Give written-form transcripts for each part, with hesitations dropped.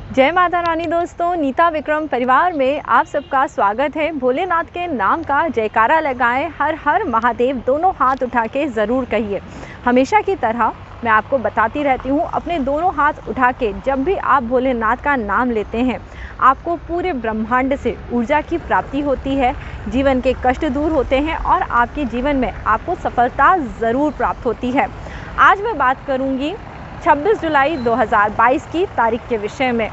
जय माता रानी दोस्तों, नीता विक्रम परिवार में आप सबका स्वागत है। भोलेनाथ के नाम का जयकारा लगाएं, हर हर महादेव दोनों हाथ उठा के ज़रूर कहिए। हमेशा की तरह मैं आपको बताती रहती हूँ, अपने दोनों हाथ उठा के जब भी आप भोलेनाथ का नाम लेते हैं, आपको पूरे ब्रह्मांड से ऊर्जा की प्राप्ति होती है, जीवन के कष्ट दूर होते हैं और आपके जीवन में आपको सफलता ज़रूर प्राप्त होती है। आज मैं बात करूँगी 26 जुलाई 2022 की तारीख के विषय में।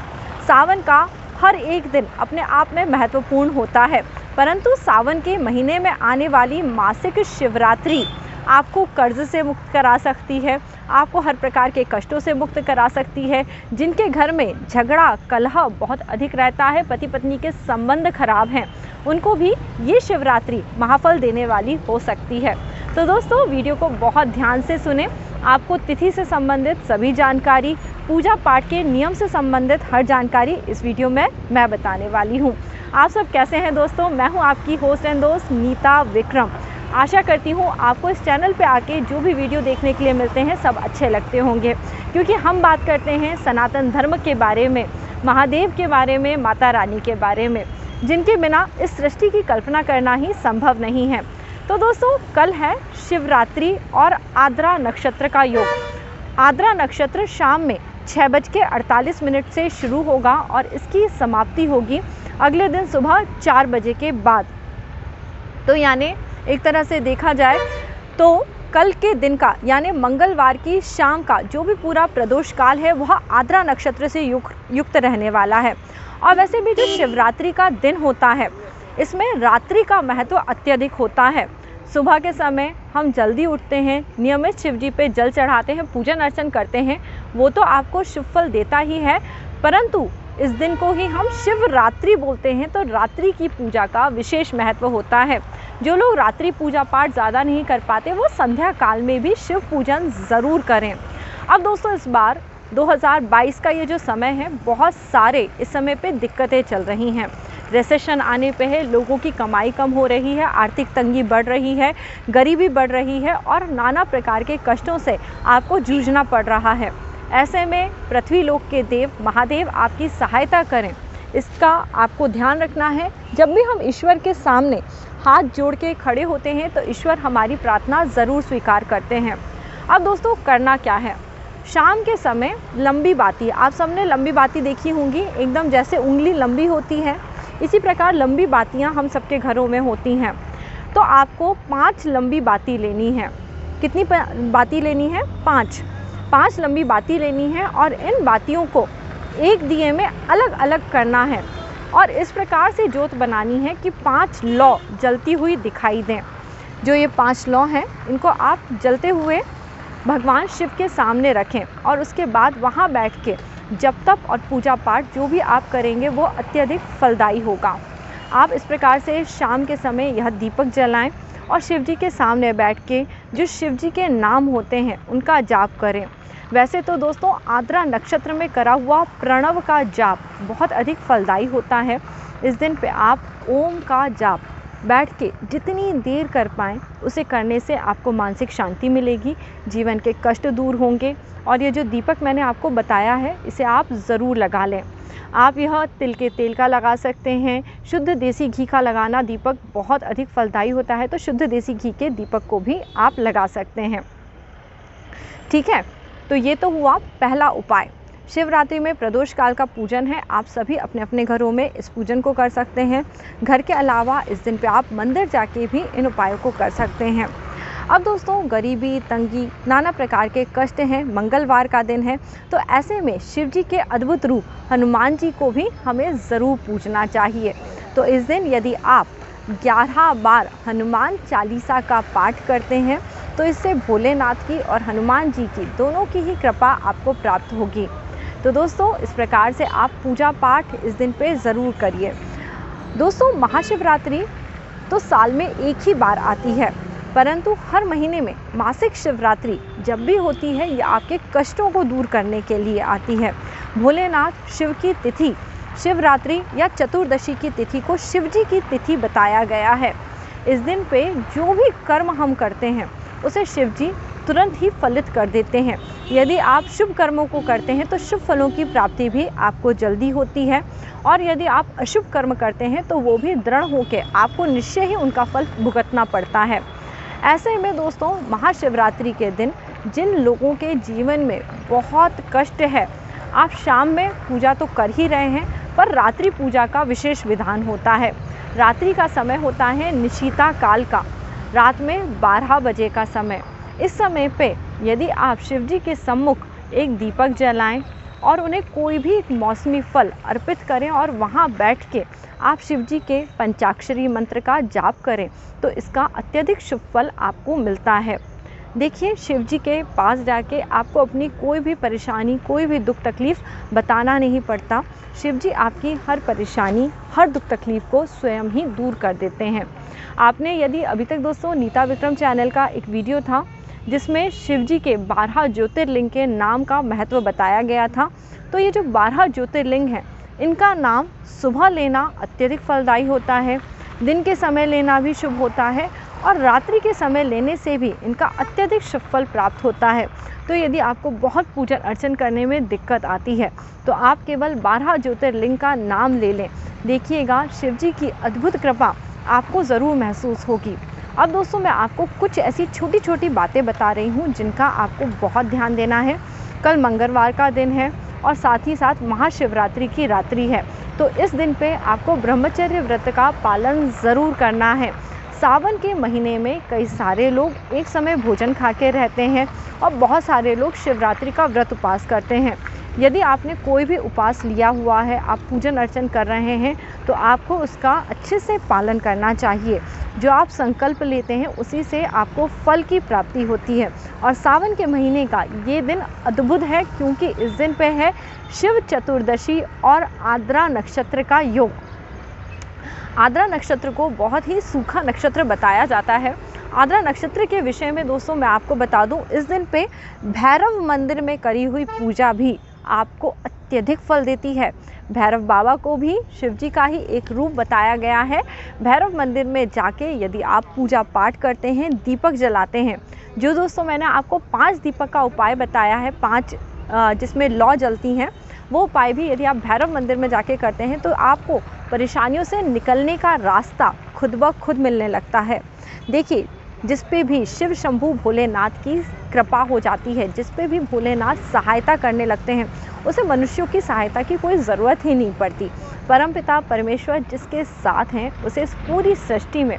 सावन का हर एक दिन अपने आप में महत्वपूर्ण होता है, परंतु सावन के महीने में आने वाली मासिक शिवरात्रि आपको कर्ज से मुक्त करा सकती है, आपको हर प्रकार के कष्टों से मुक्त करा सकती है। जिनके घर में झगड़ा कलह बहुत अधिक रहता है, पति पत्नी के संबंध खराब हैं, उनको भी ये शिवरात्रि महाफल देने वाली हो सकती है। तो दोस्तों, वीडियो को बहुत ध्यान से सुने। आपको तिथि से संबंधित सभी जानकारी, पूजा पाठ के नियम से संबंधित हर जानकारी इस वीडियो में मैं बताने वाली हूँ। आप सब कैसे हैं दोस्तों? मैं हूँ आपकी होस्ट एंड दोस्त नीता विक्रम। आशा करती हूँ आपको इस चैनल पे आके जो भी वीडियो देखने के लिए मिलते हैं सब अच्छे लगते होंगे, क्योंकि हम बात करते हैं सनातन धर्म के बारे में, महादेव के बारे में, माता रानी के बारे में, जिनके बिना इस सृष्टि की कल्पना करना ही संभव नहीं है। तो दोस्तों, कल है शिवरात्रि और आद्रा नक्षत्र का योग। आद्रा नक्षत्र शाम में 6:48 से शुरू होगा और इसकी समाप्ति होगी अगले दिन सुबह 4 बजे के बाद। तो यानी एक तरह से देखा जाए तो कल के दिन का यानी मंगलवार की शाम का जो भी पूरा प्रदोष काल है वह आद्रा नक्षत्र से युक्त रहने वाला है। और वैसे भी जो शिवरात्रि का दिन होता है, इसमें रात्रि का महत्व अत्यधिक होता है। सुबह के समय हम जल्दी उठते हैं, नियमित शिव जी पे जल चढ़ाते हैं, पूजन अर्चन करते हैं, वो तो आपको शुभ फल देता ही है, परंतु इस दिन को ही हम शिवरात्रि बोलते हैं, तो रात्रि की पूजा का विशेष महत्व होता है। जो लोग रात्रि पूजा पाठ ज़्यादा नहीं कर पाते, वो संध्या काल में भी शिव पूजन ज़रूर करें। अब दोस्तों, इस बार 2022 का ये जो समय है, बहुत सारे इस समय पे दिक्कतें चल रही हैं। रिसेशन आने पे है, लोगों की कमाई कम हो रही है, आर्थिक तंगी बढ़ रही है, गरीबी बढ़ रही है और नाना प्रकार के कष्टों से आपको जूझना पड़ रहा है। ऐसे में पृथ्वी लोक के देव महादेव आपकी सहायता करें, इसका आपको ध्यान रखना है। जब भी हम ईश्वर के सामने हाथ जोड़ के खड़े होते हैं तो ईश्वर हमारी प्रार्थना ज़रूर स्वीकार करते हैं। अब दोस्तों, करना क्या है? शाम के समय लंबी बाती, आप सबने लंबी बाती देखी होंगी, एकदम जैसे उंगली लंबी होती है, इसी प्रकार लंबी बातियां हम सबके घरों में होती हैं। तो आपको 5 लंबी बाती लेनी है। कितनी बाती लेनी है? 5 लंबी बाती लेनी है और इन बातियों को एक दिए में अलग अलग करना है और इस प्रकार से जोत बनानी है कि 5 लौ जलती हुई दिखाई दें। जो ये 5 लौ हैं, इनको आप जलते हुए भगवान शिव के सामने रखें और उसके बाद वहाँ बैठ के जप तप और पूजा पाठ जो भी आप करेंगे वो अत्यधिक फलदायी होगा। आप इस प्रकार से शाम के समय यह दीपक जलाएं और शिव जी के सामने बैठ के जो शिव जी के नाम होते हैं उनका जाप करें। वैसे तो दोस्तों, आद्रा नक्षत्र में करा हुआ प्रणव का जाप बहुत अधिक फलदायी होता है। इस दिन पे आप ओम का जाप बैठ के जितनी देर कर पाएँ उसे करने से आपको मानसिक शांति मिलेगी, जीवन के कष्ट दूर होंगे। और ये जो दीपक मैंने आपको बताया है, इसे आप ज़रूर लगा लें। आप यह तिल के तेल का लगा सकते हैं, शुद्ध देसी घी का लगाना दीपक बहुत अधिक फलदायी होता है, तो शुद्ध देसी घी के दीपक को भी आप लगा सकते हैं। ठीक है, तो ये तो हुआ पहला उपाय। शिवरात्रि में प्रदोष काल का पूजन है, आप सभी अपने अपने घरों में इस पूजन को कर सकते हैं। घर के अलावा इस दिन पे आप मंदिर जाके भी इन उपायों को कर सकते हैं। अब दोस्तों, गरीबी तंगी नाना प्रकार के कष्ट हैं, मंगलवार का दिन है, तो ऐसे में शिव जी के अद्भुत रूप हनुमान जी को भी हमें ज़रूर पूजना चाहिए। तो इस दिन यदि आप 11 बार हनुमान चालीसा का पाठ करते हैं तो इससे भोलेनाथ की और हनुमान जी की दोनों की ही कृपा आपको प्राप्त होगी। तो दोस्तों, इस प्रकार से आप पूजा पाठ इस दिन पे ज़रूर करिए। दोस्तों, महाशिवरात्रि तो साल में एक ही बार आती है, परंतु हर महीने में मासिक शिवरात्रि जब भी होती है, ये आपके कष्टों को दूर करने के लिए आती है। भोलेनाथ शिव की तिथि शिवरात्रि या चतुर्दशी की तिथि को शिव जी की तिथि बताया गया है। इस दिन पे जो भी कर्म हम करते हैं उसे शिव जी तुरंत ही फलित कर देते हैं। यदि आप शुभ कर्मों को करते हैं तो शुभ फलों की प्राप्ति भी आपको जल्दी होती है, और यदि आप अशुभ कर्म करते हैं तो वो भी दृढ़ होकर आपको निश्चय ही उनका फल भुगतना पड़ता है। ऐसे में दोस्तों, महाशिवरात्रि के दिन जिन लोगों के जीवन में बहुत कष्ट है, आप शाम में पूजा तो कर ही रहे हैं, पर रात्रि पूजा का विशेष विधान होता है। रात्रि का समय होता है निशीता काल का, रात में 12 बजे का समय। इस समय पे यदि आप शिव जी के सम्मुख एक दीपक जलाएं और उन्हें कोई भी एक मौसमी फल अर्पित करें और वहाँ बैठ के आप शिव जी के पंचाक्षरी मंत्र का जाप करें, तो इसका अत्यधिक शुभ फल आपको मिलता है। देखिए, शिव जी के पास जाके आपको अपनी कोई भी परेशानी, कोई भी दुख तकलीफ़ बताना नहीं पड़ता। शिव जी आपकी हर परेशानी, हर दुख तकलीफ़ को स्वयं ही दूर कर देते हैं। आपने यदि अभी तक दोस्तों नीता विक्रम चैनल का एक वीडियो था जिसमें शिव जी के 12 ज्योतिर्लिंग के नाम का महत्व बताया गया था, तो ये जो 12 ज्योतिर्लिंग हैं, इनका नाम सुबह लेना अत्यधिक फलदायी होता है, दिन के समय लेना भी शुभ होता है, और रात्रि के समय लेने से भी इनका अत्यधिक शुभ फल प्राप्त होता है। तो यदि आपको बहुत पूजन अर्चन करने में दिक्कत आती है तो आप केवल 12 ज्योतिर्लिंग का नाम ले लें। देखिएगा, शिव जी की अद्भुत कृपा आपको ज़रूर महसूस होगी। अब दोस्तों, मैं आपको कुछ ऐसी छोटी छोटी बातें बता रही हूँ जिनका आपको बहुत ध्यान देना है। कल मंगलवार का दिन है और साथ ही साथ महाशिवरात्रि की रात्रि है, तो इस दिन पे आपको ब्रह्मचर्य व्रत का पालन ज़रूर करना है। सावन के महीने में कई सारे लोग एक समय भोजन खा के रहते हैं और बहुत सारे लोग शिवरात्रि का व्रत उपवास करते हैं। यदि आपने कोई भी उपवास लिया हुआ है, आप पूजन अर्चन कर रहे हैं, तो आपको उसका अच्छे से पालन करना चाहिए। जो आप संकल्प लेते हैं उसी से आपको फल की प्राप्ति होती है। और सावन के महीने का ये दिन अद्भुत है क्योंकि इस दिन पे है शिव चतुर्दशी और आद्रा नक्षत्र का योग। आद्रा नक्षत्र को बहुत ही सूखा नक्षत्र बताया जाता है। आद्रा नक्षत्र के विषय में दोस्तों मैं आपको बता दूं, इस दिन पे भैरव मंदिर में करी हुई पूजा भी आपको अत्यधिक फल देती है। भैरव बाबा को भी शिव जी का ही एक रूप बताया गया है। भैरव मंदिर में जाके यदि आप पूजा पाठ करते हैं, दीपक जलाते हैं, जो दोस्तों मैंने आपको 5 दीपक का उपाय बताया है, 5 जिसमें लौ जलती हैं, वो उपाय भी यदि आप भैरव मंदिर में जाके करते हैं तो आपको परेशानियों से निकलने का रास्ता खुद ब खुद मिलने लगता है। देखिए, जिस पे भी शिव शंभू भोलेनाथ की कृपा हो जाती है, जिस पे भी भोलेनाथ सहायता करने लगते हैं, उसे मनुष्यों की सहायता की कोई ज़रूरत ही नहीं पड़ती। परमपिता परमेश्वर जिसके साथ हैं, उसे इस पूरी सृष्टि में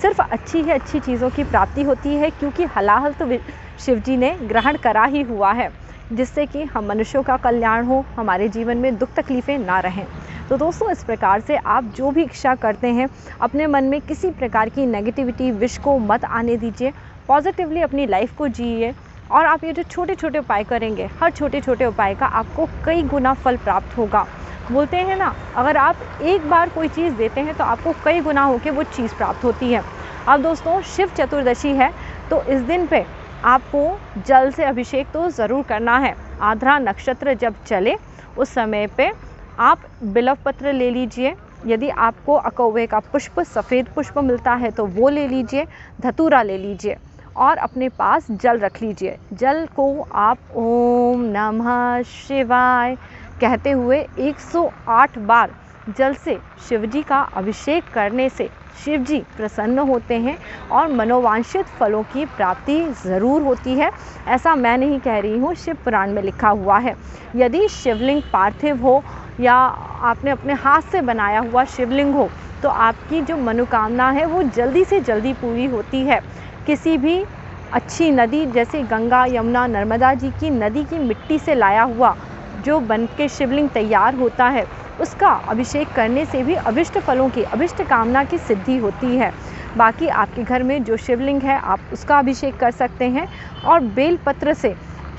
सिर्फ अच्छी ही अच्छी चीज़ों की प्राप्ति होती है, क्योंकि हलाहल तो शिव जी ने ग्रहण करा ही हुआ है, जिससे कि हम मनुष्यों का कल्याण हो, हमारे जीवन में दुख तकलीफ़ें ना रहें। तो दोस्तों, इस प्रकार से आप जो भी इच्छा करते हैं, अपने मन में किसी प्रकार की नेगेटिविटी, विश को मत आने दीजिए। पॉजिटिवली अपनी लाइफ को जिए, और आप ये जो छोटे छोटे उपाय करेंगे, हर छोटे छोटे उपाय का आपको कई गुना फल प्राप्त होगा। बोलते हैं ना, अगर आप एक बार कोई चीज़ देते हैं तो आपको कई गुना होकर वो चीज़ प्राप्त होती है। अब दोस्तों, शिव चतुर्दशी है, तो इस दिन पे आपको जल से अभिषेक तो ज़रूर करना है। आद्रा नक्षत्र जब चले उस समय पे आप बिल्व पत्र ले लीजिए। यदि आपको अकौवे का पुष्प, सफ़ेद पुष्प मिलता है तो वो ले लीजिए, धतूरा ले लीजिए और अपने पास जल रख लीजिए। जल को आप ओम नमः शिवाय कहते हुए 108 बार जल से शिवजी का अभिषेक करने से शिवजी प्रसन्न होते हैं और मनोवांछित फलों की प्राप्ति ज़रूर होती है। ऐसा मैं नहीं कह रही हूँ, शिव पुराण में लिखा हुआ है। यदि शिवलिंग पार्थिव हो या आपने अपने हाथ से बनाया हुआ शिवलिंग हो, तो आपकी जो मनोकामना है वो जल्दी से जल्दी पूरी होती है। किसी भी अच्छी नदी जैसे गंगा, यमुना, नर्मदा जी की नदी की मिट्टी से लाया हुआ जो बन के शिवलिंग तैयार होता है, उसका अभिषेक करने से भी अभिष्ट फलों की, अभिष्ट कामना की सिद्धि होती है। बाकी आपके घर में जो शिवलिंग है आप उसका अभिषेक कर सकते हैं, और बेल पत्र से,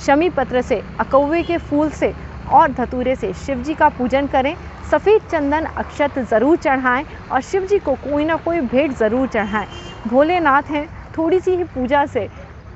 शमी पत्र से, अकौवे के फूल से और धतूरे से शिव जी का पूजन करें। सफ़ेद चंदन अक्षत ज़रूर चढ़ाएं और शिव जी को कोई ना कोई भेंट ज़रूर चढ़ाएं। भोलेनाथ हैं, थोड़ी सी ही पूजा से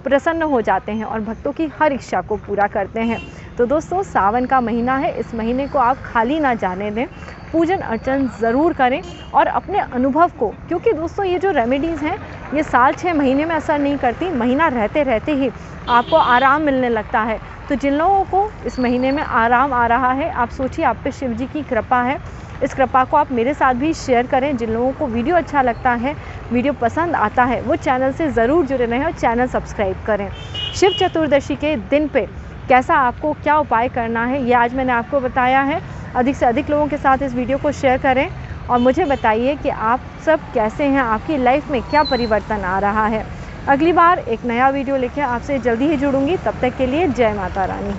प्रसन्न हो जाते हैं और भक्तों की हर इच्छा को पूरा करते हैं। तो दोस्तों, सावन का महीना है, इस महीने को आप खाली ना जाने दें, पूजन अर्चन ज़रूर करें और अपने अनुभव को, क्योंकि दोस्तों ये जो रेमेडीज़ हैं ये साल 6 महीने में असर नहीं करती, महीना रहते रहते ही आपको आराम मिलने लगता है। तो जिन लोगों को इस महीने में आराम आ रहा है, आप सोचिए आप पे शिव जी की कृपा है। इस कृपा को आप मेरे साथ भी शेयर करें। जिन लोगों को वीडियो अच्छा लगता है, वीडियो पसंद आता है, वो चैनल से ज़रूर जुड़े रहें और चैनल सब्सक्राइब करें। शिव चतुर्दशी के दिन पे कैसा आपको क्या उपाय करना है, ये आज मैंने आपको बताया है। अधिक से अधिक लोगों के साथ इस वीडियो को शेयर करें और मुझे बताइए कि आप सब कैसे हैं, आपकी लाइफ में क्या परिवर्तन आ रहा है। अगली बार एक नया वीडियो लेकर आपसे जल्दी ही जुड़ूंगी। तब तक के लिए जय माता रानी।